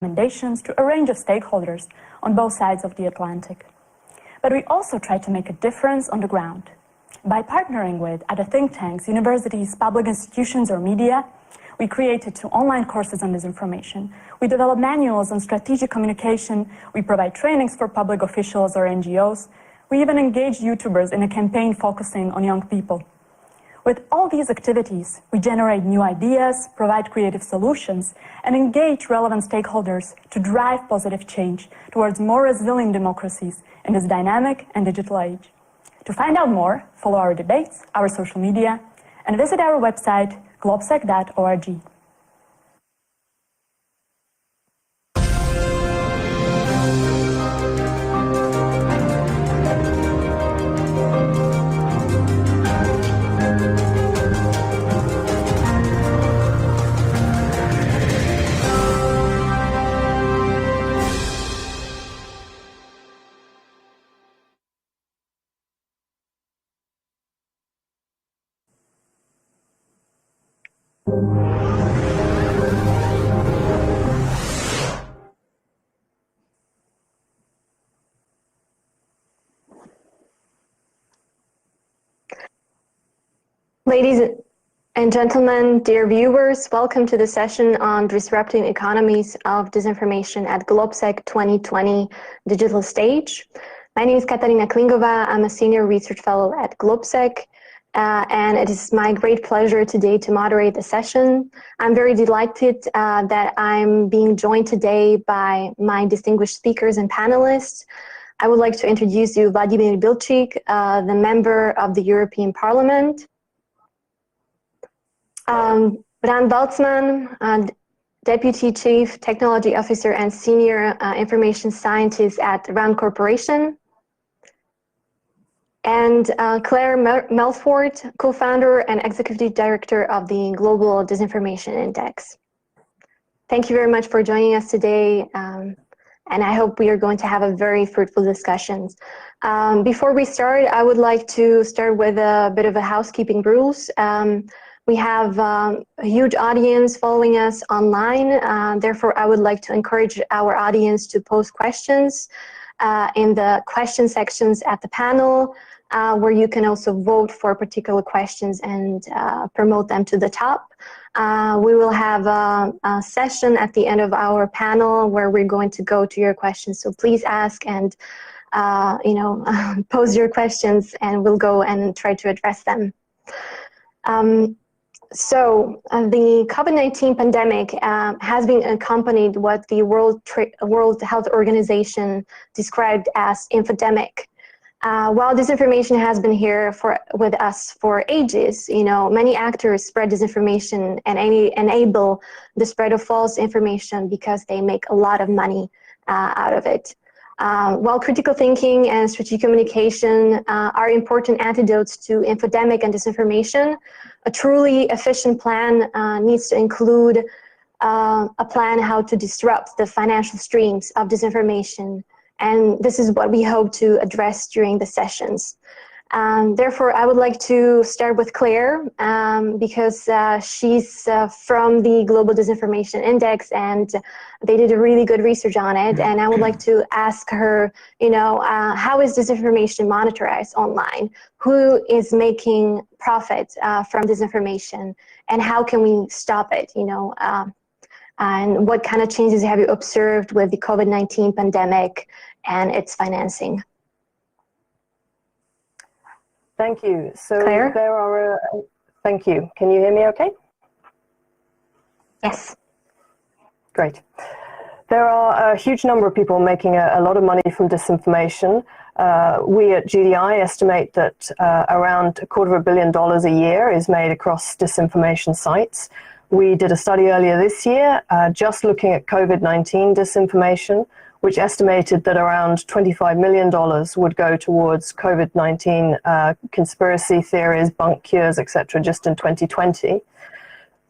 recommendations to a range of stakeholders on both sides of the Atlantic. But we also try to make a difference on the ground. By partnering with other think tanks, universities, public institutions, or media, we created 2 online courses on disinformation. We develop manuals on strategic communication. We provide trainings for public officials or NGOs. We even engage YouTubers in a campaign focusing on young people. With all these activities, we generate new ideas, provide creative solutions, and engage relevant stakeholders to drive positive change towards more resilient democracies in this dynamic and digital age. To find out more, follow our debates, our social media, and visit our website, globsec.org. Ladies and gentlemen, dear viewers, welcome to the session on Disrupting Economies of Disinformation at GlobeSec 2020 Digital Stage. My name is Katarina Klingova. I'm a Senior Research Fellow at GlobeSec, and it is my great pleasure today to moderate the session. I'm very delighted that I'm being joined today by my distinguished speakers and panelists. I would like to introduce you Vladimir Bilčík, the member of the European Parliament. Bran Baltzman, Deputy Chief Technology Officer and Senior Information Scientist at RAND Corporation. And Claire Melfort, Co-founder and Executive Director of the Global Disinformation Index. Thank you very much for joining us today, and I hope we are going to have a very fruitful discussion. Before we start, I would like to start with a bit of a housekeeping rules. We have a huge audience following us online. Therefore, I would like to encourage our audience to post questions in the question sections at the panel, where you can also vote for particular questions and promote them to the top. We will have a session at the end of our panel where we're going to go to your questions. So please ask and pose your questions, and we'll go and try to address them. So the COVID-19 pandemic has been accompanied what the World Health Organization described as infodemic. While disinformation has been here with us for ages, many actors spread disinformation and enable the spread of false information because they make a lot of money out of it. While critical thinking and strategic communication are important antidotes to infodemic and disinformation, a truly efficient plan needs to include a plan how to disrupt the financial streams of disinformation. And this is what we hope to address during the sessions. Therefore, I would like to start with Claire because she's from the Global Disinformation Index, and they did a really good research on it. And I would like to ask her, how is disinformation monetized online? Who is making profit from disinformation? And how can we stop it? And what kind of changes have you observed with the COVID-19 pandemic and its financing? Thank you. So Claire? there are, thank you. Can you hear me okay? Yes. Great. There are a huge number of people making a lot of money from disinformation. We at GDI estimate that around $250 million a year is made across disinformation sites. We did a study earlier this year just looking at COVID-19 disinformation, which estimated that around $25 million would go towards COVID-19 conspiracy theories, bunk cures, etc., just in 2020.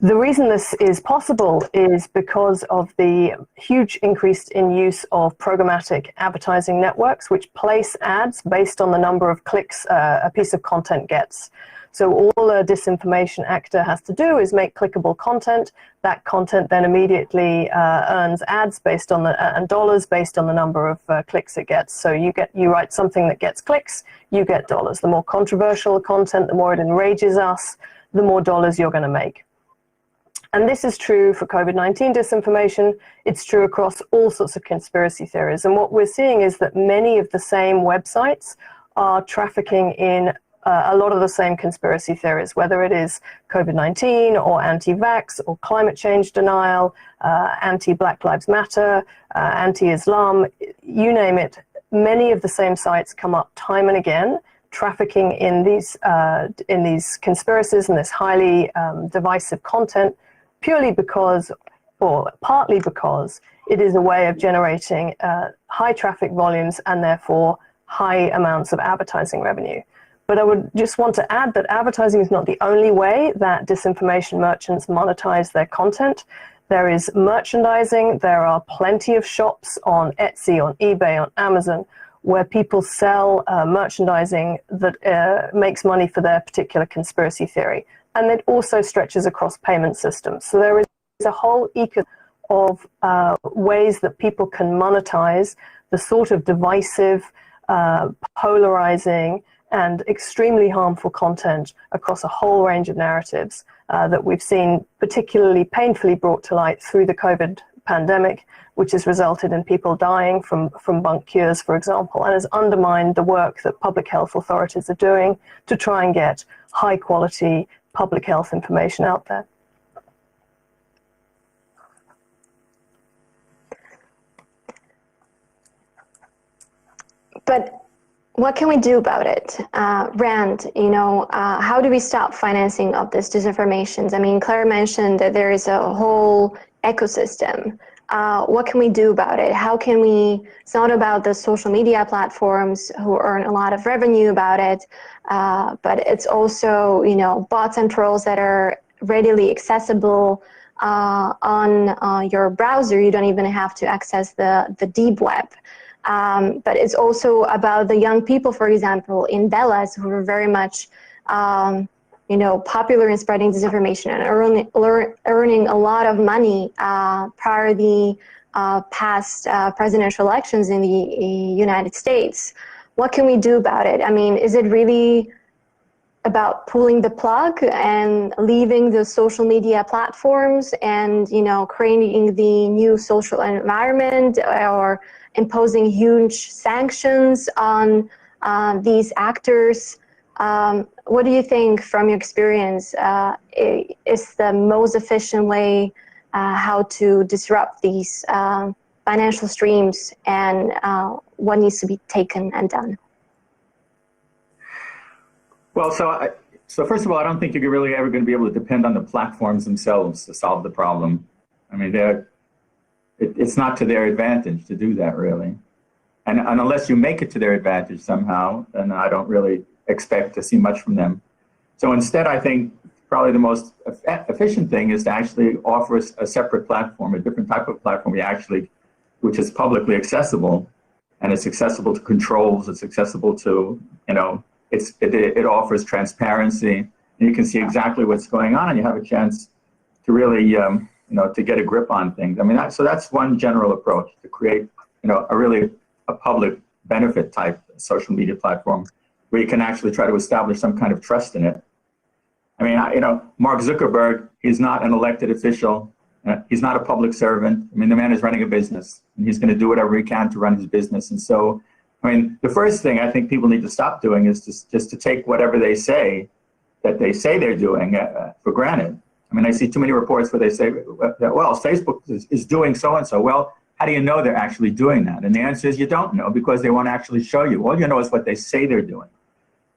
The reason this is possible is because of the huge increase in use of programmatic advertising networks, which place ads based on the number of clicks a piece of content gets. So all a disinformation actor has to do is make clickable content. That content then immediately earns ads based on and dollars based on the number of clicks it gets. So you write something that gets clicks, you get dollars. The more controversial the content, the more it enrages us, the more dollars you're going to make. And this is true for COVID-19 disinformation. It's true across all sorts of conspiracy theories. And what we're seeing is that many of the same websites are trafficking in a lot of the same conspiracy theories, whether it is COVID-19 or anti-vax or climate change denial, anti-Black Lives Matter, anti-Islam, you name it. Many of the same sites come up time and again, trafficking in these conspiracies and this highly divisive content, purely because, or partly because, it is a way of generating high traffic volumes and therefore high amounts of advertising revenue. But I would just want to add that advertising is not the only way that disinformation merchants monetize their content. There is merchandising. There are plenty of shops on Etsy, on eBay, on Amazon, where people sell merchandising that makes money for their particular conspiracy theory. And it also stretches across payment systems. So there is a whole ecosystem of ways that people can monetize the sort of divisive, polarizing, and extremely harmful content across a whole range of narratives that we've seen particularly painfully brought to light through the COVID pandemic, which has resulted in people dying from bunk cures, for example, and has undermined the work that public health authorities are doing to try and get high quality public health information out there. But what can we do about it? Rand, how do we stop financing of this disinformation? I mean, Claire mentioned that there is a whole ecosystem. What can we do about it? How can we, it's not about the social media platforms who earn a lot of revenue about it, but it's also, bots and trolls that are readily accessible on your browser. You don't even have to access the deep web. But it's also about the young people, for example, in Belarus, who are very much, popular in spreading disinformation and earning a lot of money prior to the past presidential elections in the United States. What can we do about it? I mean, is it really about pulling the plug and leaving the social media platforms and, creating the new social environment, or imposing huge sanctions on these actors? What do you think, from your experience, is the most efficient way how to disrupt these financial streams, and what needs to be taken and done? Well, so first of all, I don't think you're really ever going to be able to depend on the platforms themselves to solve the problem. I mean, it's not to their advantage to do that, really. And unless you make it to their advantage somehow, then I don't really expect to see much from them. So instead, I think probably the most efficient thing is to actually offer a separate platform, a different type of platform which is publicly accessible, and it's accessible to controls, it's accessible to, it offers transparency, and you can see exactly what's going on, and you have a chance to really, to get a grip on things. I mean, so that's one general approach, to create, a public benefit type social media platform where you can actually try to establish some kind of trust in it. I mean, Mark Zuckerberg, he's not an elected official. He's not a public servant. I mean, the man is running a business, and he's going to do whatever he can to run his business. And so, I mean, the first thing I think people need to stop doing is just to take whatever they say that they say they're doing for granted. I mean, I see too many reports where they say, well, Facebook is doing so-and-so. Well, how do you know they're actually doing that? And the answer is you don't know, because they won't actually show you. All you know is what they say they're doing.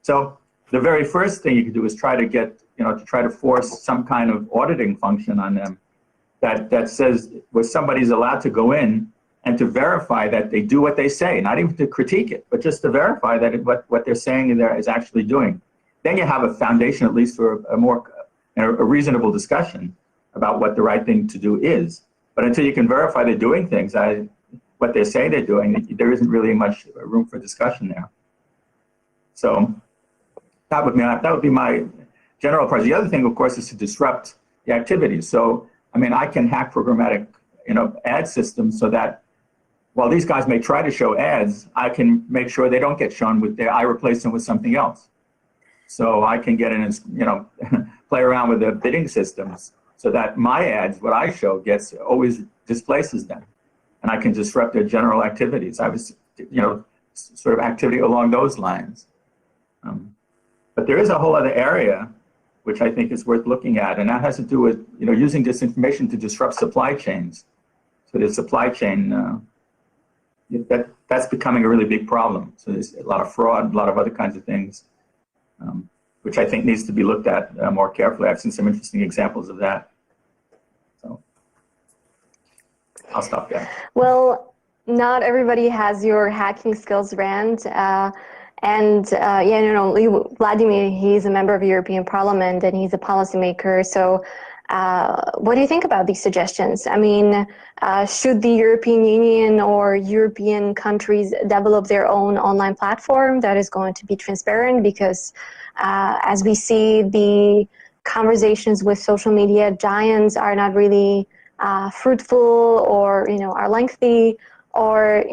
So the very first thing you can do is try to force some kind of auditing function on them that says where somebody's allowed to go in and to verify that they do what they say, not even to critique it, but just to verify that what they're saying in there is actually doing. Then you have a foundation, at least for a reasonable discussion about what the right thing to do is. But until you can verify they're doing things, what they say they're doing, there isn't really much room for discussion there. So that would be my general parts. The other thing, of course, is to disrupt the activities. So, I mean, I can hack programmatic, ad systems so that while these guys may try to show ads, I can make sure they don't get shown I replace them with something else. So I can get in and, play around with the bidding systems so that my ads, what I show, always displaces them. And I can disrupt their general activities. I was, sort of activity along those lines. But there is a whole other area which I think is worth looking at, and that has to do with using disinformation to disrupt supply chains. So the supply chain that's becoming a really big problem. So there's a lot of fraud, a lot of other kinds of things, which I think needs to be looked at more carefully. I've seen some interesting examples of that. So I'll stop there. Well, not everybody has your hacking skills, Rand. Vladimir, he's a member of the European Parliament and he's a policymaker. So what do you think about these suggestions? I mean, should the European Union or European countries develop their own online platform that is going to be transparent? Because as we see, the conversations with social media giants are not really fruitful or, are lengthy. Or,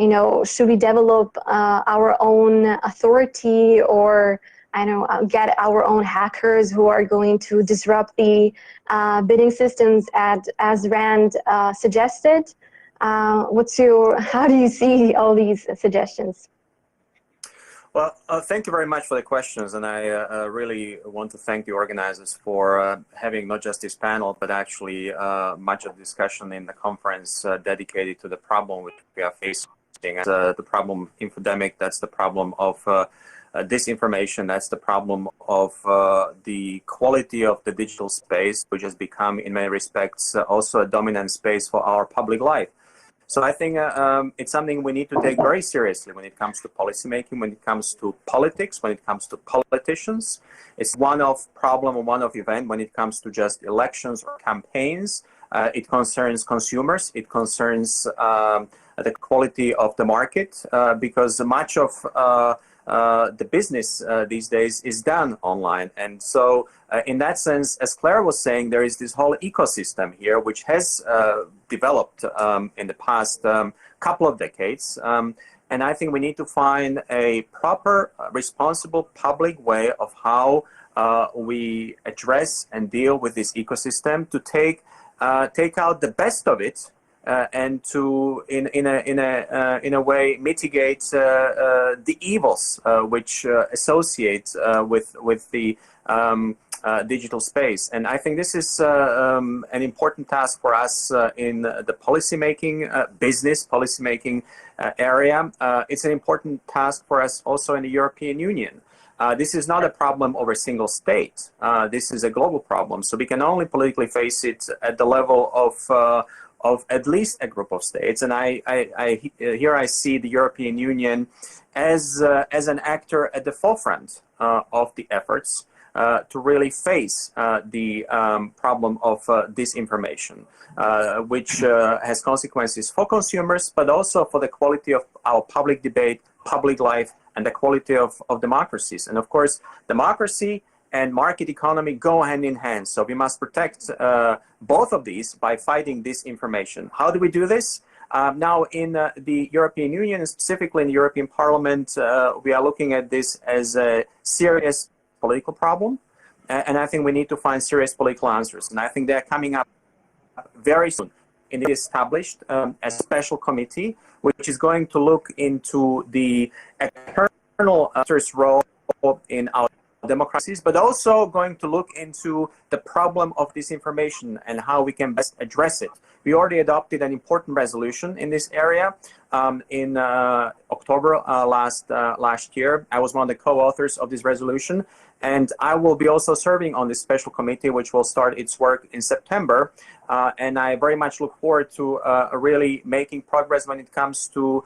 should we develop our own authority or, get our own hackers who are going to disrupt the bidding systems as Rand suggested? How do you see all these suggestions? Well, thank you very much for the questions, and I really want to thank the organizers for having not just this panel, but actually much of the discussion in the conference dedicated to the problem which we are facing. The problem of infodemic, that's the problem of disinformation, that's the problem of the quality of the digital space, which has become, in many respects, also a dominant space for our public life. So I think it's something we need to take very seriously when it comes to policymaking, when it comes to politics, when it comes to politicians. It's one of problem or one of event when it comes to just elections or campaigns. It concerns consumers. It concerns the quality of the market because much of the business these days is done online. And so in that sense, as Claire was saying, there is this whole ecosystem here, which has developed in the past couple of decades. And I think we need to find a proper, responsible public way of how we address and deal with this ecosystem to take out the best of it and to, in a way, mitigate the evils which associate with the digital space. And I think this is an important task for us in the policymaking, business policymaking area. It's an important task for us also in the European Union. This is not a problem of a single state. This is a global problem. So we can only politically face it at the level of at least a group of states. And here I see the European Union as an actor at the forefront of the efforts to really face the problem of disinformation, which has consequences for consumers, but also for the quality of our public debate, public life, and the quality of democracies. And of course, democracy and market economy go hand in hand. So we must protect both of these by fighting disinformation. How do we do this? Now, in the European Union, and specifically in the European Parliament, we are looking at this as a serious political problem. And I think we need to find serious political answers. And I think they're coming up very soon. It is established a special committee, which is going to look into the external actors' role in our democracies, but also going to look into the problem of disinformation and how we can best address it. We already adopted an important resolution in this area in October last year. I was one of the co-authors of this resolution, and I will be also serving on this special committee, which will start its work in September. And I very much look forward to really making progress when it comes to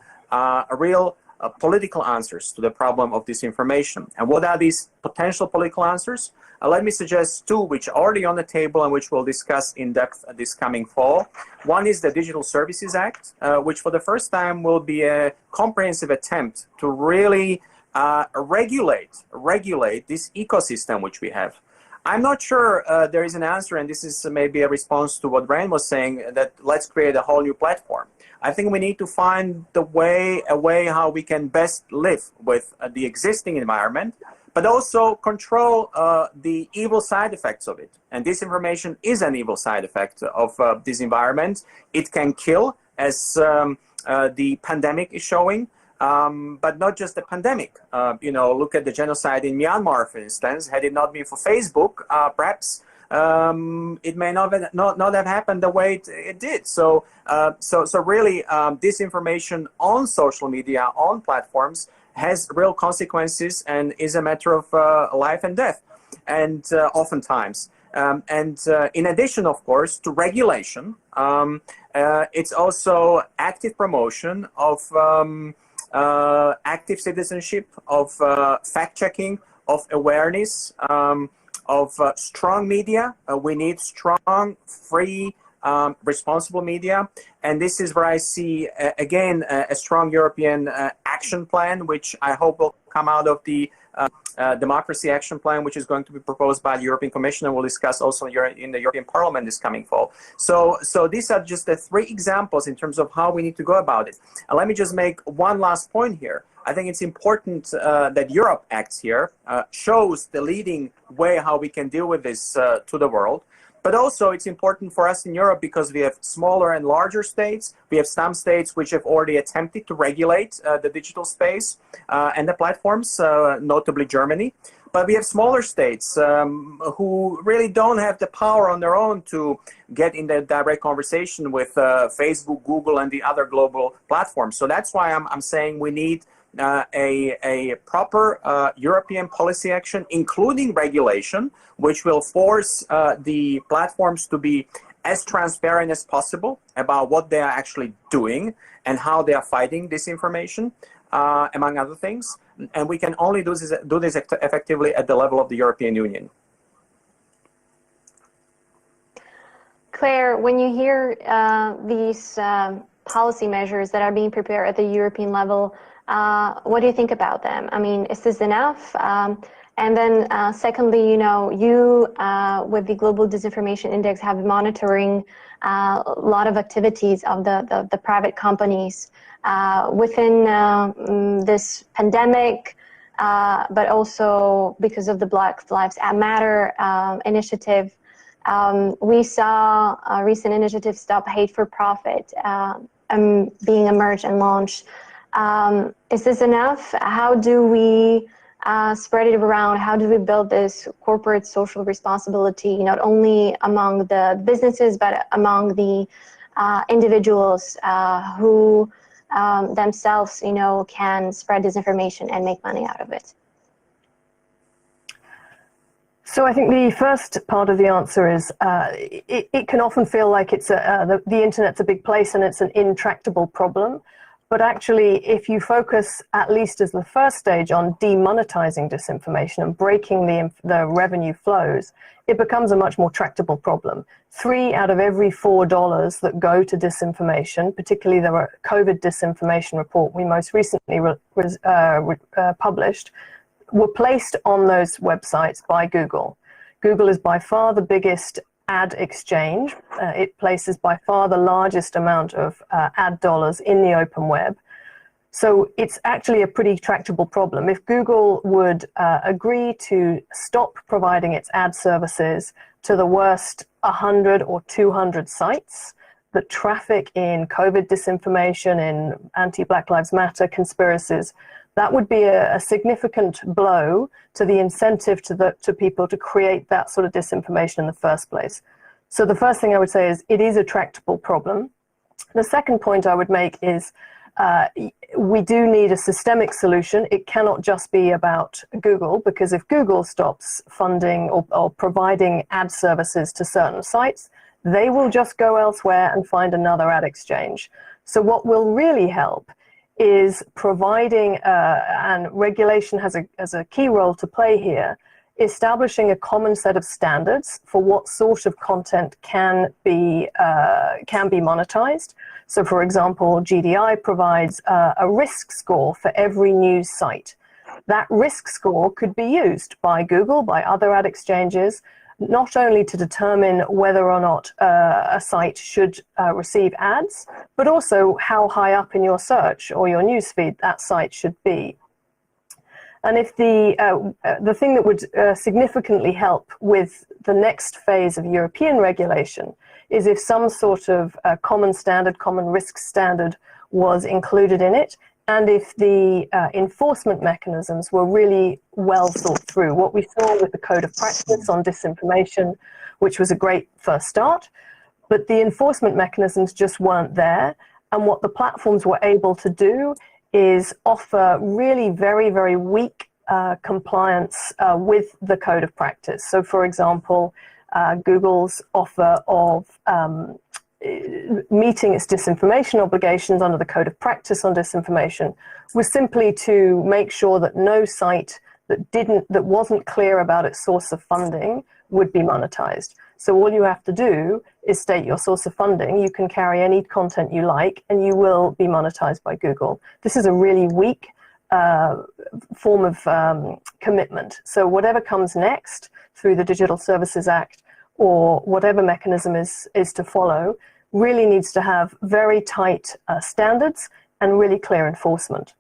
real political answers to the problem of disinformation. And what are these potential political answers? Let me suggest two which are already on the table and which we'll discuss in depth this coming fall. One is the Digital Services Act, which for the first time will be a comprehensive attempt to really regulate this ecosystem which we have. I'm not sure there is an answer, and this is maybe a response to what Rain was saying, that let's create a whole new platform. I think we need to find a way how we can best live with the existing environment, but also control the evil side effects of it. And disinformation is an evil side effect of this environment. It can kill, as the pandemic is showing. But not just the pandemic. Look at the genocide in Myanmar, for instance. Had it not been for Facebook, perhaps it may not have happened the way it did. So really, disinformation on social media, on platforms, has real consequences and is a matter of life and death, and oftentimes. In addition, of course, to regulation, it's also active promotion of active citizenship, of fact-checking, of awareness, of strong media. We need strong, free, responsible media. And this is where I see, again, a strong European action plan, which I hope will come out of the democracy action plan, which is going to be proposed by the European Commission, and we'll discuss also in the European Parliament this coming fall. So these are just the three examples in terms of how we need to go about it. And let me just make one last point here. I think it's important that Europe acts here, shows the leading way how we can deal with this to the world. But also it's important for us in Europe because we have smaller and larger states. We have some states which have already attempted to regulate the digital space and the platforms, notably Germany. But we have smaller states who really don't have the power on their own to get in the direct conversation with Facebook, Google, and the other global platforms. So that's why I'm saying we need a proper European policy action, including regulation, which will force the platforms to be as transparent as possible about what they are actually doing and how they are fighting disinformation, among other things. And we can only do this effectively at the level of the European Union. Claire, when you hear these policy measures that are being prepared at the European level, what do you think about them? I mean, is this enough? And then secondly, you with the Global Disinformation Index have been monitoring a lot of activities of the private companies within this pandemic, but also because of the Black Lives Matter initiative. We saw a recent initiative, Stop Hate for Profit, being emerged and launched. Is this enough? How do we spread it around? How do we build this corporate social responsibility, not only among the businesses, but among the individuals who themselves, can spread disinformation and make money out of it? So I think the first part of the answer is it can often feel like it's the internet's a big place and it's an intractable problem. But actually, if you focus, at least as the first stage, on demonetizing disinformation and breaking the revenue flows, it becomes a much more tractable problem. 3 out of every $4 that go to disinformation, particularly the COVID disinformation report we most recently published, were placed on those websites by Google. Google is by far the biggest ad exchange. It places by far the largest amount of ad dollars in the open web. So it's actually a pretty tractable problem. If Google would agree to stop providing its ad services to the worst 100 or 200 sites that traffic in COVID disinformation, in anti-Black Lives Matter conspiracies, that would be a significant blow to the incentive to people to create that sort of disinformation in the first place. So the first thing I would say is it is a tractable problem. The second point I would make is we do need a systemic solution. It cannot just be about Google, because if Google stops funding or providing ad services to certain sites, they will just go elsewhere and find another ad exchange. So what will really help is providing, and regulation has a key role to play here, establishing a common set of standards for what sort of content can be monetized. So for example, GDI provides a risk score for every news site. that risk score could be used by Google, by other ad exchanges, not only to determine whether or not a site should receive ads, but also how high up in your search or your newsfeed that site should be. And if the thing that would significantly help with the next phase of European regulation is if some sort of common standard, common risk standard was included in it, and if the enforcement mechanisms were really well thought through. What we saw with the Code of Practice on disinformation, which was a great first start, but the enforcement mechanisms just weren't there. And what the platforms were able to do is offer really very, very weak compliance with the Code of Practice. So for example, Google's offer of meeting its disinformation obligations under the Code of Practice on disinformation was simply to make sure that no site that wasn't clear about its source of funding would be monetized. So all you have to do is state your source of funding. You can carry any content you like, and you will be monetized by Google. This is a really weak form of commitment. So whatever comes next through the Digital Services Act or whatever mechanism is to follow really needs to have very tight standards and really clear enforcement.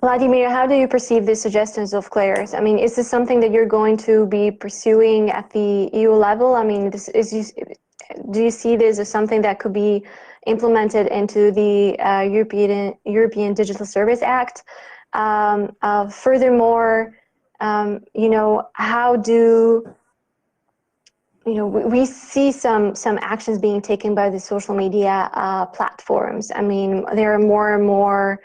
Vladimir, how do you perceive these suggestions of Claire's? I mean, is this something that you're going to be pursuing at the EU level? I mean, do you see this as something that could be implemented into the European Digital Service Act? Furthermore, how do we see some actions being taken by the social media platforms? I mean, there are more and more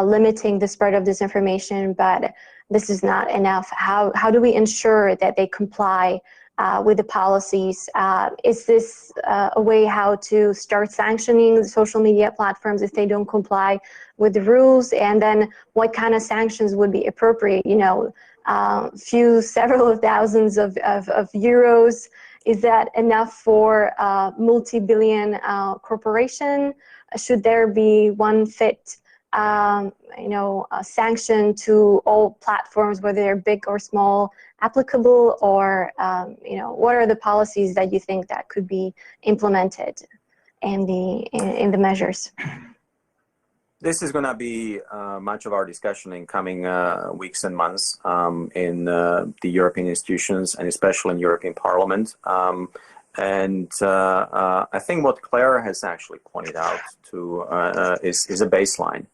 limiting the spread of disinformation, but this is not enough. How do we ensure that they comply with the policies? Is this a way how to start sanctioning the social media platforms if they don't comply with the rules? And then what kind of sanctions would be appropriate? Several thousands of euros. Is that enough for a multi-billion corporation? Should there be one fit sanction to all platforms, whether they're big or small, applicable? Or what are the policies that you think that could be implemented in the measures? This is going to be much of our discussion in coming weeks and months in the European institutions, and especially in European Parliament. And I think what Claire has actually pointed out to is a baseline.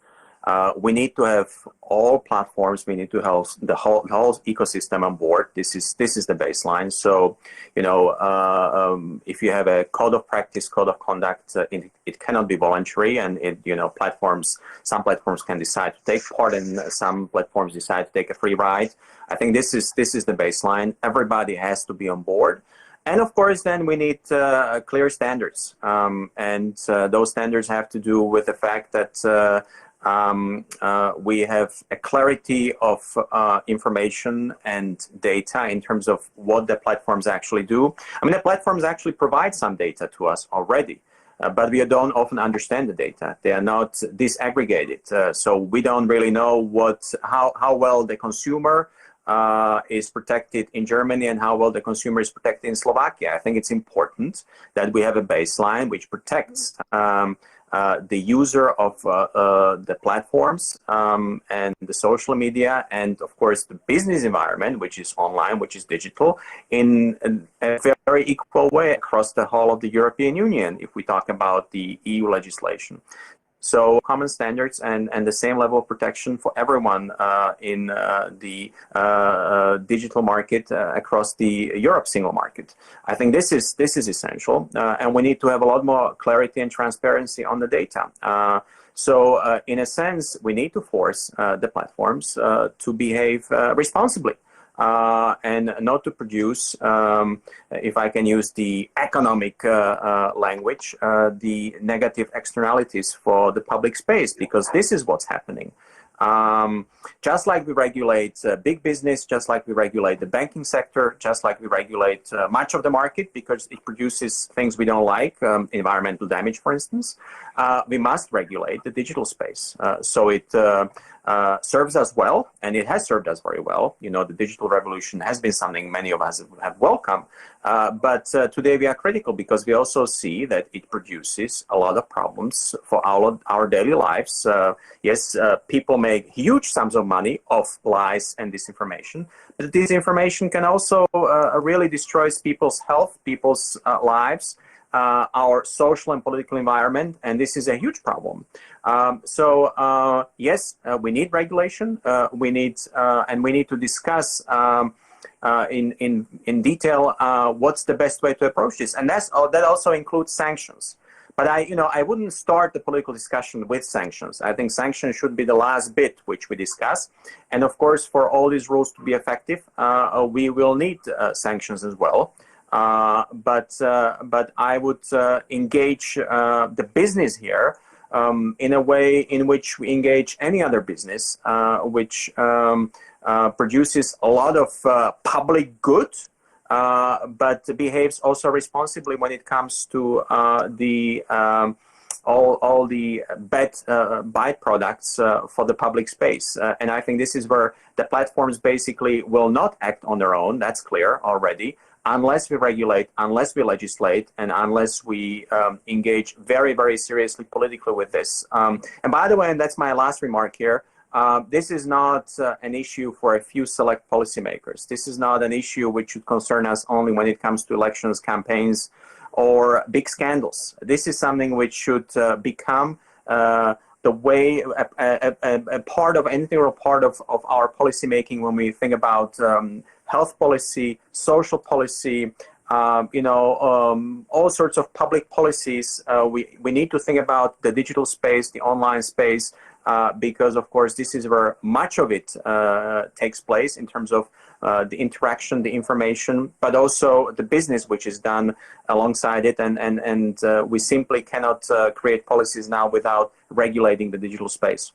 We need to have all platforms. We need to have the whole ecosystem on board. This is the baseline. So, if you have a code of practice, code of conduct, it cannot be voluntary, and some platforms can decide to take part, and some platforms decide to take a free ride. I think this is the baseline. Everybody has to be on board. And of course, then we need clear standards, and those standards have to do with the fact that we have a clarity of information and data in terms of what the platforms actually do. I mean, the platforms actually provide some data to us already, but we don't often understand the data. They are not disaggregated, so we don't really know how well the consumer is protected in Germany and how well the consumer is protected in Slovakia. I think it's important that we have a baseline which protects the user of the platforms and the social media, and of course the business environment, which is online, which is digital, in a very equal way across the whole of the European Union, if we talk about the EU legislation. So common standards and the same level of protection for everyone in the digital market across the Europe single market. I think this is essential, and we need to have a lot more clarity and transparency on the data. So in a sense, we need to force the platforms to behave responsibly. And not to produce, if I can use the economic language, the negative externalities for the public space, because this is what's happening. Just like we regulate big business, just like we regulate the banking sector, just like we regulate much of the market because it produces things we don't like, environmental damage, for instance, we must regulate the digital space. So it serves us well, and it has served us very well. You know, the digital revolution has been something many of us have welcomed, but today we are critical because we also see that it produces a lot of problems for our daily lives. Yes, people make huge sums of money off lies and disinformation, but disinformation can also really destroy people's health, people's lives, our social and political environment, and this is a huge problem. Yes, we need regulation. We need to discuss in detail what's the best way to approach this, and that also includes sanctions. But I wouldn't start the political discussion with sanctions. I think sanctions should be the last bit which we discuss, and of course, for all these rules to be effective, we will need sanctions as well. But I would engage the business here in a way in which we engage any other business which produces a lot of public good, but behaves also responsibly when it comes to all the bad byproducts for the public space. And I think this is where the platforms basically will not act on their own. That's clear already, unless we regulate, unless we legislate, and unless we engage very, very seriously politically with this. And by the way, and that's my last remark here, this is not an issue for a few select policymakers. This is not an issue which should concern us only when it comes to elections, campaigns, or big scandals. This is something which should become the way, a part of, an integral part of our policymaking when we think about health policy, social policy, all sorts of public policies. We need to think about the digital space, the online space, because of course this is where much of it takes place in terms of the interaction, the information, but also the business which is done alongside it, and we simply cannot create policies now without regulating the digital space.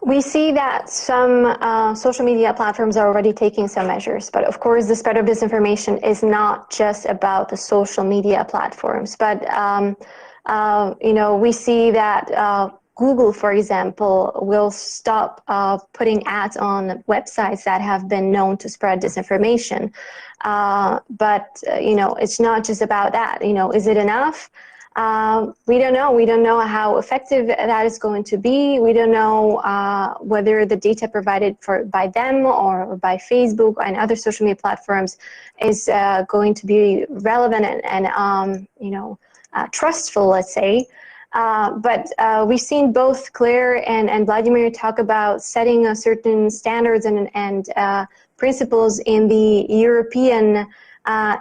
We see that some social media platforms are already taking some measures, but of course the spread of disinformation is not just about the social media platforms, but we see that Google, for example, will stop putting ads on websites that have been known to spread disinformation. But it's not just about that. Is it enough? We don't know. We don't know how effective that is going to be. We don't know whether the data provided by them or by Facebook and other social media platforms is going to be relevant and trustful, let's say. But we've seen both Claire and Vladimir talk about setting a certain standards and principles in the European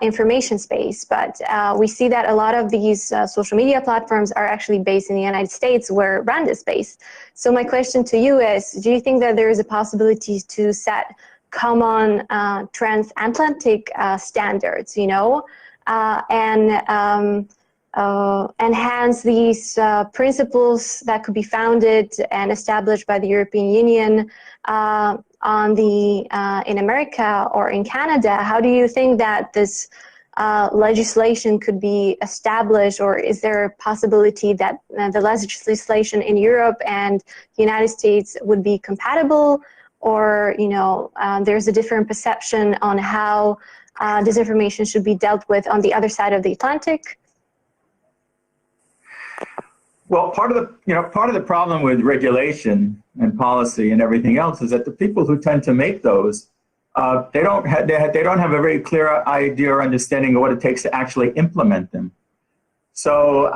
information space, but we see that a lot of these social media platforms are actually based in the United States, where RAND is based. So my question to you is, do you think that there is a possibility to set common transatlantic standards, and enhance these principles that could be founded and established by the European Union in America or in Canada? How do you think that this legislation could be established, or is there a possibility that the legislation in Europe and the United States would be compatible, or there's a different perception on how disinformation should be dealt with on the other side of the Atlantic? Well, part of the problem with regulation and policy and everything else is that the people who tend to make those, they don't have a very clear idea or understanding of what it takes to actually implement them. So,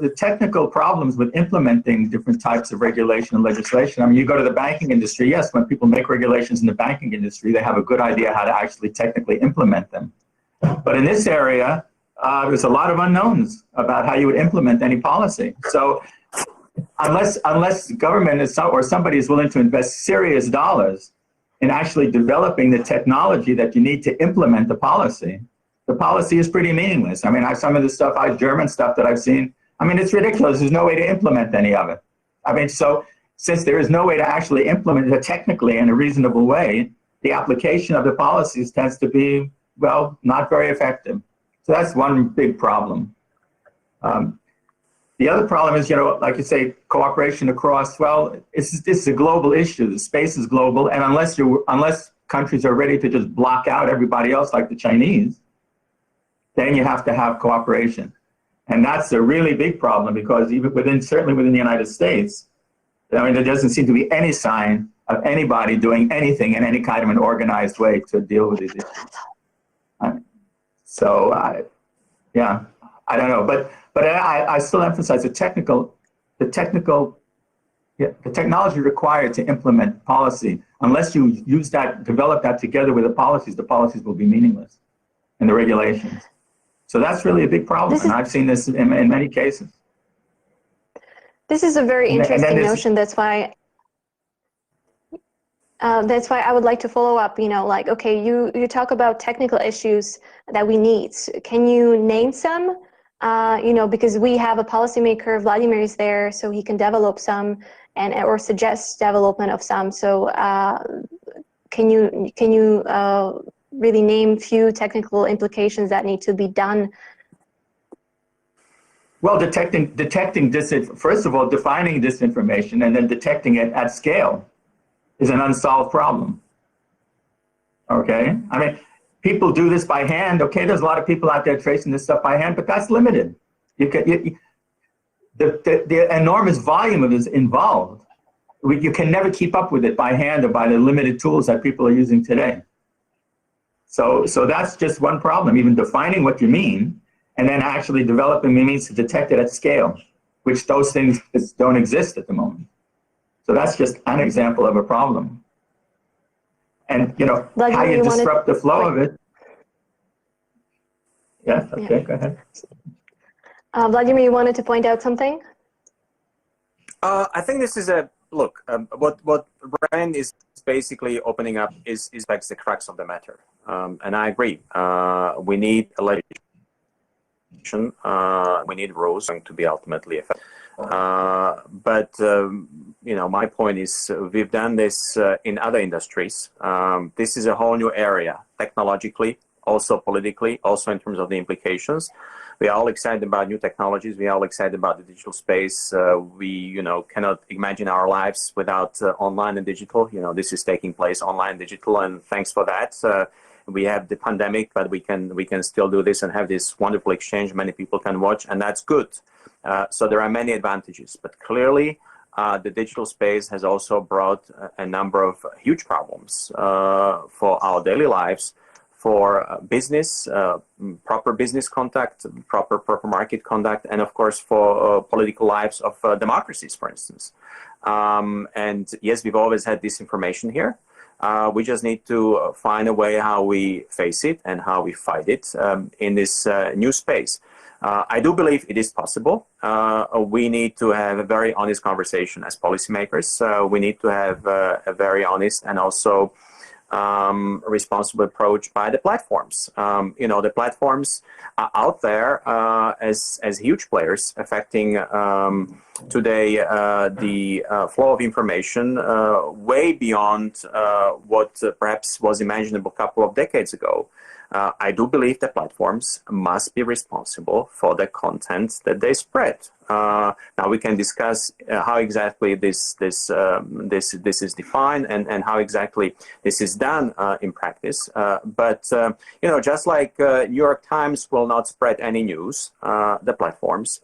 the technical problems with implementing different types of regulation and legislation. I mean, you go to the banking industry. Yes, when people make regulations in the banking industry, they have a good idea how to actually technically implement them. But in this area, there's a lot of unknowns about how you would implement any policy. So unless government or somebody is willing to invest serious dollars in actually developing the technology that you need to implement the policy is pretty meaningless. I mean, some of the German stuff that I've seen, I mean, it's ridiculous. There's no way to implement any of it. I mean, so since there is no way to actually implement it technically in a reasonable way, the application of the policies tends to be, well, not very effective. So that's one big problem. The other problem is, like you say, cooperation across. Well, this is a global issue. The space is global, and unless countries are ready to just block out everybody else, like the Chinese, then you have to have cooperation, and that's a really big problem because certainly within the United States, I mean, there doesn't seem to be any sign of anybody doing anything in any kind of an organized way to deal with these issues. So, I don't know, but I still emphasize the technology required to implement policy. Unless you develop that together with the policies will be meaningless, and the regulations. So that's really a big problem, and I've seen this in many cases. This is a very interesting notion. That's why I would like to follow up. Like, okay, you talk about technical issues that we need. Can you name some? Because we have a policymaker, Vladimir is there, so he can develop some or suggest development of some. So can you really name few technical implications that need to be done? Well, first of all, defining disinformation and then detecting it at scale is an unsolved problem. Okay? I mean, people do this by hand. Okay, there's a lot of people out there tracing this stuff by hand, but that's limited. The enormous volume of it is involved. You can never keep up with it by hand or by the limited tools that people are using today. So that's just one problem, even defining what you mean and then actually developing the means to detect it at scale, which those things don't exist at the moment. So that's just an example of a problem. And, how you disrupt the flow of it. Yeah, okay, go ahead. Vladimir, you wanted to point out something? I think this is look, what Brian is basically opening up is like the crux of the matter. And I agree. We need a legislation. We need rules to be ultimately effective. But my point is we've done this in other industries. This is a whole new area, technologically, also politically, also in terms of the implications. We are all excited about new technologies. We are all excited about the digital space. We, cannot imagine our lives without online and digital. This is taking place online, digital, and thanks for that. We have the pandemic, but we can still do this and have this wonderful exchange. Many people can watch, and that's good. So there are many advantages, but clearly the digital space has also brought a number of huge problems for our daily lives, for business, proper business contact, proper market conduct, and of course for political lives of democracies, for instance. And yes, we've always had disinformation here. We just need to find a way how we face it and how we fight it in this new space. I do believe it is possible. We need to have a very honest conversation as policymakers. We need to have a very honest and also responsible approach by the platforms. The platforms are out there as huge players affecting today the flow of information way beyond what perhaps was imaginable a couple of decades ago. I do believe that platforms must be responsible for the content that they spread. Now we can discuss how exactly this is defined and how exactly this is done in practice. But just like New York Times will not spread any news, the platforms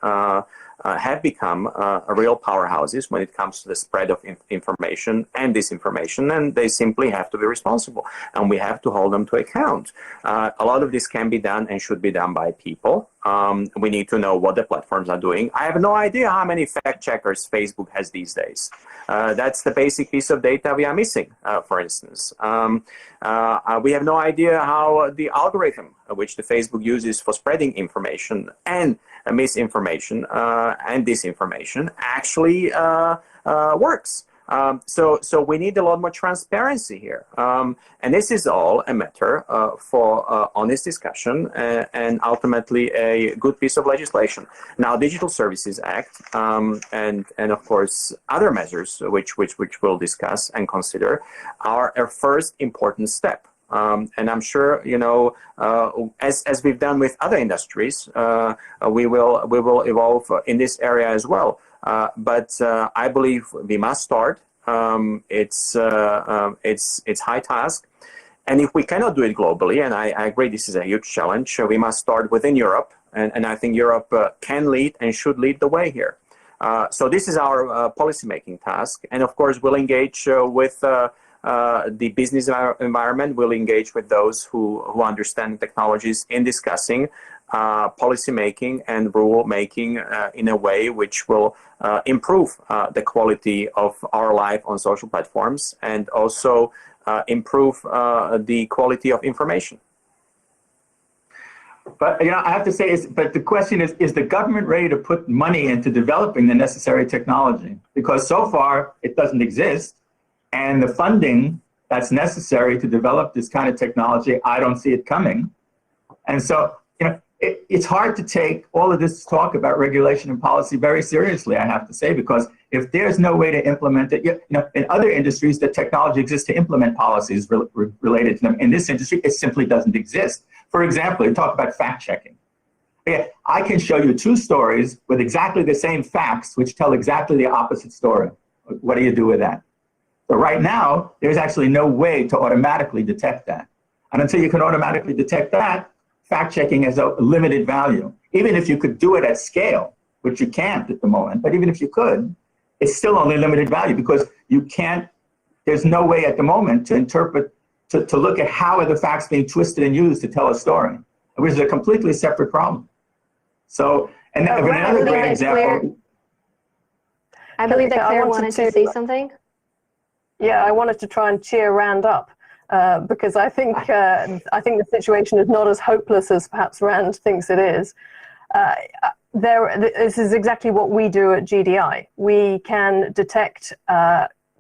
have become real powerhouses when it comes to the spread of information and disinformation, and they simply have to be responsible, and we have to hold them to account. A lot of this can be done and should be done by people. We need to know what the platforms are doing. I have no idea how many fact checkers Facebook has these days. That's the basic piece of data we are missing, for instance. We have no idea how the algorithm which the Facebook uses for spreading information and misinformation and disinformation actually works. So we need a lot more transparency here. And this is all a matter for honest discussion and ultimately a good piece of legislation. Now, Digital Services Act and of course other measures which we'll discuss and consider are a first important step. And I'm sure, you know, as we've done with other industries, we will evolve in this area as well. But I believe we must start. It's high task, and if we cannot do it globally, and I agree this is a huge challenge, we must start within Europe, and I think Europe can lead and should lead the way here. So this is our policymaking task, and of course we'll engage with the business environment. Will engage with those who understand technologies in discussing policy making and rule making in a way which will improve the quality of our life on social platforms and also improve the quality of information. But you know, I have to say, but the question is the government ready to put money into developing the necessary technology? Because so far it doesn't exist. And the funding that's necessary to develop this kind of technology, I don't see it coming. And so, you know, it's hard to take all of this talk about regulation and policy very seriously, I have to say, because if there's no way to implement it, you know, in other industries, the technology exists to implement policies related to them. In this industry, it simply doesn't exist. For example, you talk about fact checking. Yeah, I can show you two stories with exactly the same facts, which tell exactly the opposite story. What do you do with that? But right now, there's actually no way to automatically detect that. And until you can automatically detect that, fact-checking has a limited value. Even if you could do it at scale, which you can't at the moment, but even if you could, it's still only limited value because you can't, there's no way at the moment to interpret, to look at how are the facts being twisted and used to tell a story, which is a completely separate problem. So, and another great example. I believe that Claire wanted to say something. Yeah, I wanted to try and cheer Rand up because I think the situation is not as hopeless as perhaps Rand thinks it is. This is exactly what we do at GDI. We can detect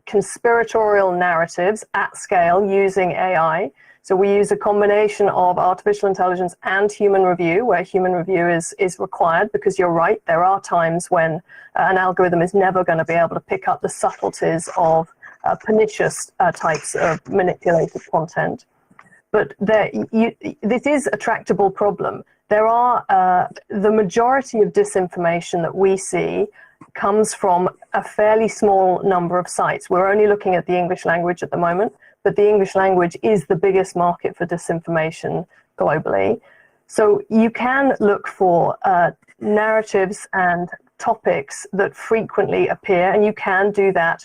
conspiratorial narratives at scale using AI. So we use a combination of artificial intelligence and human review, where human review is required, because you're right, there are times when an algorithm is never going to be able to pick up the subtleties of pernicious types of manipulated content. But this is a tractable problem. There are, the majority of disinformation that we see comes from a fairly small number of sites. We're only looking at the English language at the moment, but the English language is the biggest market for disinformation globally. So you can look for narratives and topics that frequently appear, and you can do that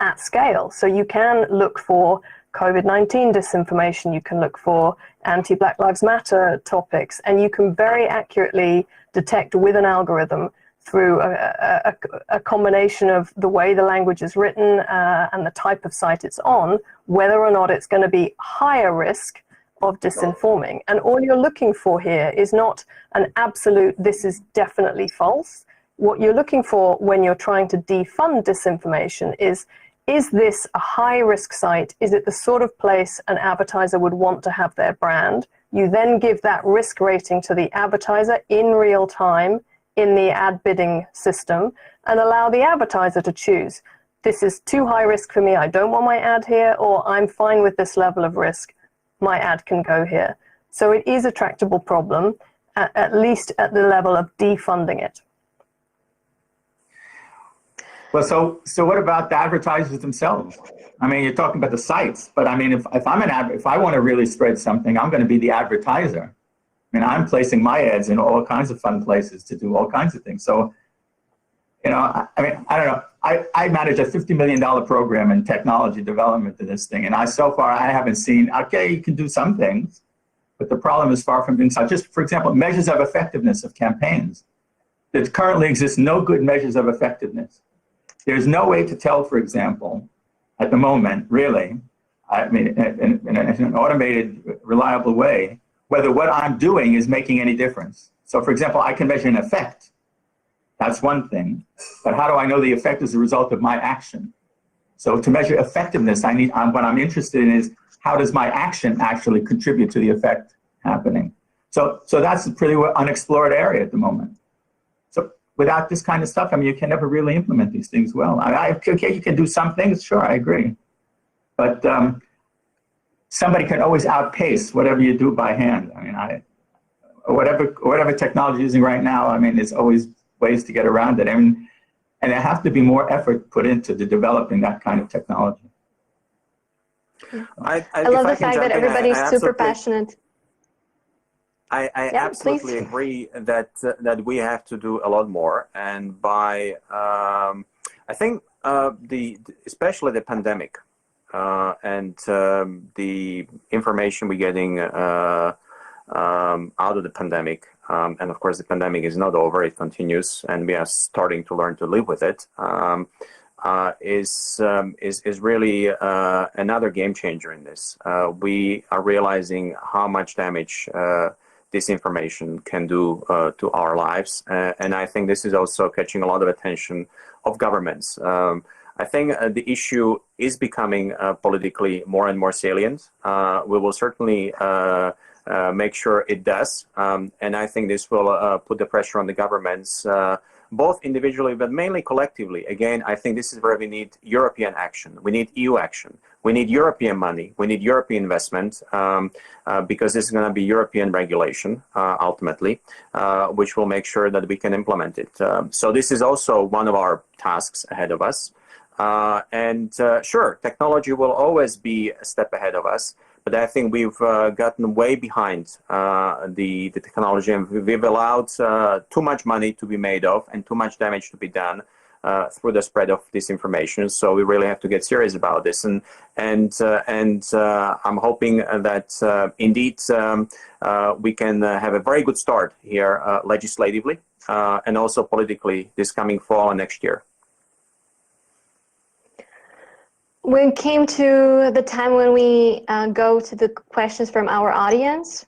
at scale. So you can look for COVID-19 disinformation, you can look for anti-Black Lives Matter topics, and you can very accurately detect with an algorithm through a combination of the way the language is written and the type of site it's on, whether or not it's going to be higher risk of disinforming. And all you're looking for here is not an absolute, this is definitely false. What you're looking for when you're trying to defund disinformation is this a high-risk site? Is it the sort of place an advertiser would want to have their brand? You then give that risk rating to the advertiser in real time in the ad bidding system and allow the advertiser to choose. This is too high risk for me, I don't want my ad here, or I'm fine with this level of risk, my ad can go here. So it is a tractable problem, at least at the level of defunding it. Well, so what about the advertisers themselves? I mean, you're talking about the sites, but I mean, if I'm if I want to really spread something, I'm going to be the advertiser. I mean, I'm placing my ads in all kinds of fun places to do all kinds of things. So, you know, I mean, I don't know. I manage a $50 million program in technology development to this thing, and so far I haven't seen. Okay, you can do some things, but the problem is far from being solved. Just for example, measures of effectiveness of campaigns. There currently exists no good measures of effectiveness. There's no way to tell, for example, at the moment, really, I mean, in an automated, reliable way, whether what I'm doing is making any difference. So, for example, I can measure an effect. That's one thing. But how do I know the effect is a result of my action? So to measure effectiveness, what I'm interested in is how does my action actually contribute to the effect happening? So that's a pretty unexplored area at the moment. So without this kind of stuff, I mean, you can never really implement these things well. Okay, you can do some things, sure, I agree. But somebody can always outpace whatever you do by hand. I mean, whatever technology you're using right now, I mean, there's always ways to get around it. I mean, and there has to be more effort put into developing that kind of technology. I love the fact that everybody's super passionate. I absolutely agree that we have to do a lot more, and by I think especially the pandemic and the information we're getting out of the pandemic, and of course the pandemic is not over; it continues, and we are starting to learn to live with it. Is really another game changer in this. We are realizing how much damage disinformation can do to our lives, and I think this is also catching a lot of attention of governments. I think the issue is becoming politically more and more salient. We will certainly make sure it does, and I think this will put the pressure on the governments, both individually but mainly collectively. Again, I think this is where we need European action. We need EU action. We need European money. We need European investment, because this is going to be European regulation ultimately, which will make sure that we can implement it. So this is also one of our tasks ahead of us. Sure, technology will always be a step ahead of us, but I think we've gotten way behind the technology, and we've allowed too much money to be made of and too much damage to be done through the spread of disinformation. So we really have to get serious about this, and I'm hoping that indeed we can have a very good start here legislatively and also politically this coming fall and next year. We came to the time when we go to the questions from our audience.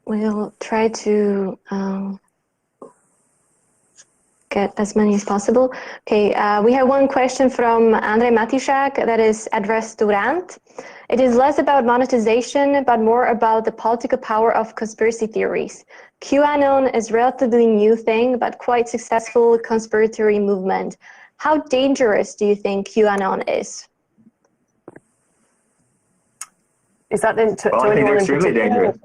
We'll try to get as many as possible. Okay, we have one question from Andrej Matišak that is addressed to Rand. It is less about monetization, but more about the political power of conspiracy theories. QAnon is a relatively new thing, but quite successful conspiratory movement. How dangerous do you think QAnon is? Is that I think they're extremely dangerous.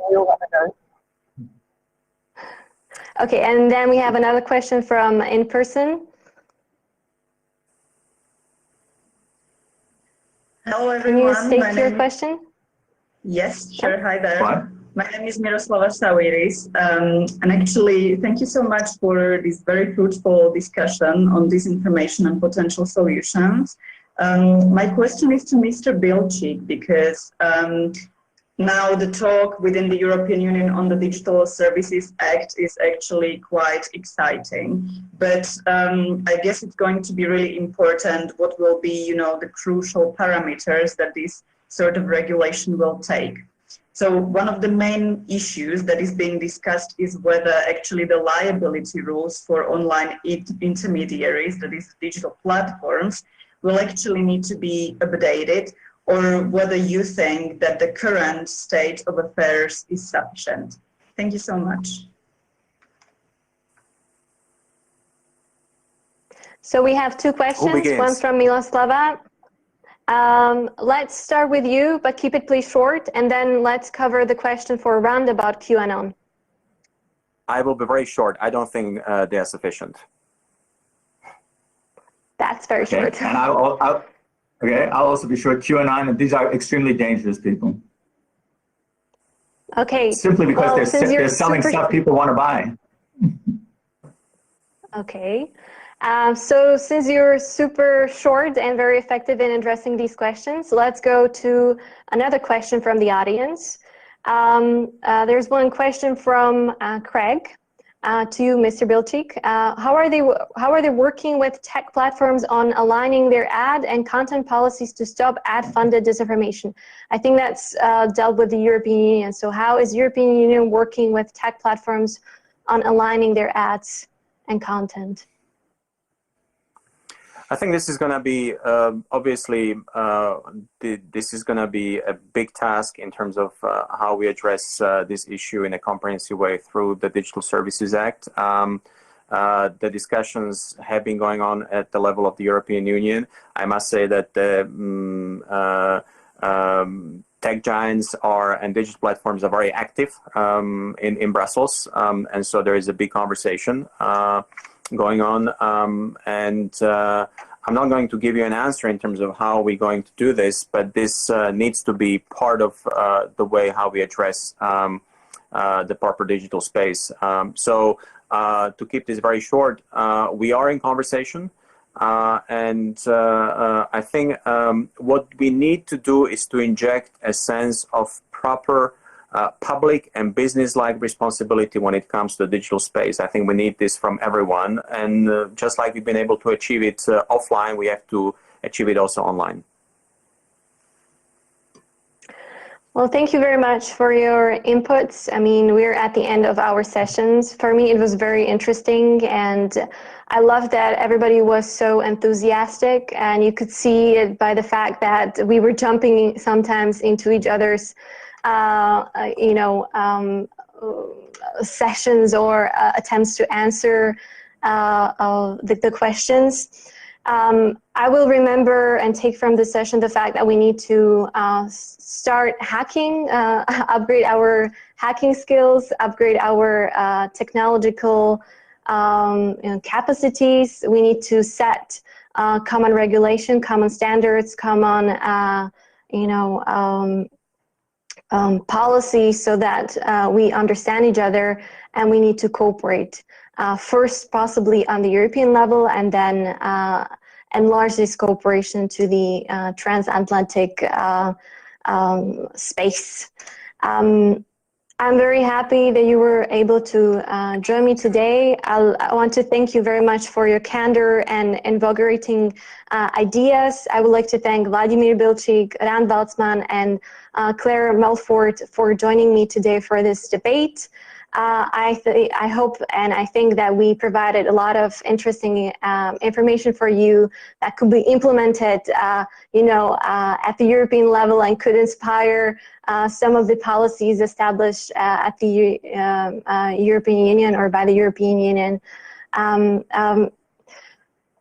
Okay, and then we have another question from in person. Hello everyone. Can you state your question? Yes, sure. Hi there. What? My name is Miroslava Sawiris, and actually, thank you so much for this very fruitful discussion on disinformation and potential solutions. My question is to Mr. Bilčík, because now the talk within the European Union on the Digital Services Act is actually quite exciting. But I guess it's going to be really important what will be, the crucial parameters that this sort of regulation will take. So one of the main issues that is being discussed is whether actually the liability rules for online intermediaries, that is digital platforms, will actually need to be updated, or whether you think that the current state of affairs is sufficient. Thank you so much. So we have two questions, one from Miroslava. Let's start with you, but keep it please short, and then let's cover the question for Rand about QAnon. I will be very short. I don't think they are sufficient. That's very short. And I'll also be short. QAnon, these are extremely dangerous people. Okay. Simply because they're selling stuff people want to buy. Okay. So since you're super short and very effective in addressing these questions, let's go to another question from the audience. There's one question from Craig to you, Mr. Bilčík. How are they working with tech platforms on aligning their ad and content policies to stop ad-funded disinformation? I think that's dealt with the European Union. So how is European Union working with tech platforms on aligning their ads and content? I think this is going to be, obviously, this is going to be a big task in terms of how we address this issue in a comprehensive way through the Digital Services Act. The discussions have been going on at the level of the European Union. I must say that the tech giants and digital platforms are very active in Brussels, and so there is a big conversation going on, and I'm not going to give you an answer in terms of how we're going to do this, but this needs to be part of the way how we address the proper digital space. So to keep this very short, we are in conversation, and I think what we need to do is to inject a sense of proper public and business-like responsibility when it comes to the digital space. I think we need this from everyone, and just like we've been able to achieve it offline, we have to achieve it also online. Well, thank you very much for your inputs. I mean, we're at the end of our sessions. For me, it was very interesting, and I love that everybody was so enthusiastic, and you could see it by the fact that we were jumping sometimes into each other's sessions or attempts to answer the questions. I will remember and take from this session the fact that we need to start hacking, upgrade our hacking skills, upgrade our technological capacities. We need to set common regulation, common standards, common policy so that we understand each other, and we need to cooperate. First, possibly on the European level, and then enlarge this cooperation to the transatlantic space. I'm very happy that you were able to join me today. I want to thank you very much for your candor and invigorating ideas. I would like to thank Vladimir Bilčík, Rand Waltzman, and Claire Melfort for joining me today for this debate. I hope and I think that we provided a lot of interesting information for you that could be implemented, at the European level, and could inspire some of the policies established at the European Union or by the European Union.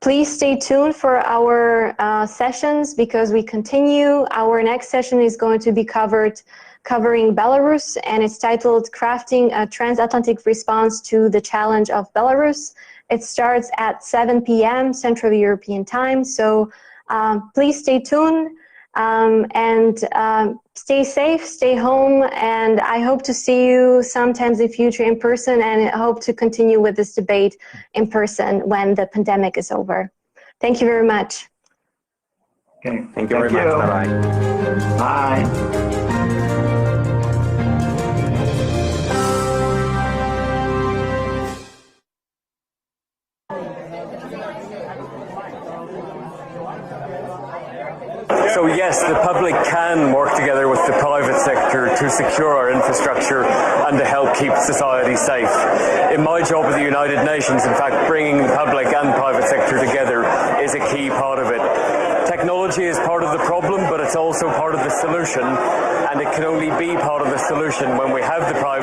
Please stay tuned for our sessions, because we continue. Our next session is going to be covering Belarus, and it's titled Crafting a Transatlantic Response to the Challenge of Belarus. It starts at 7 p.m. Central European Time, so please stay tuned and stay safe, stay home, and I hope to see you sometimes in future in person, and I hope to continue with this debate in person when the pandemic is over. Thank you very much. Okay. Thank you very much. Bye-bye. Bye. So yes, the public can work together with the private sector to secure our infrastructure and to help keep society safe. In my job at the United Nations, in fact, bringing the public and private sector together is a key part of it. Technology is part of the problem, but it's also part of the solution, and it can only be part of the solution when we have the private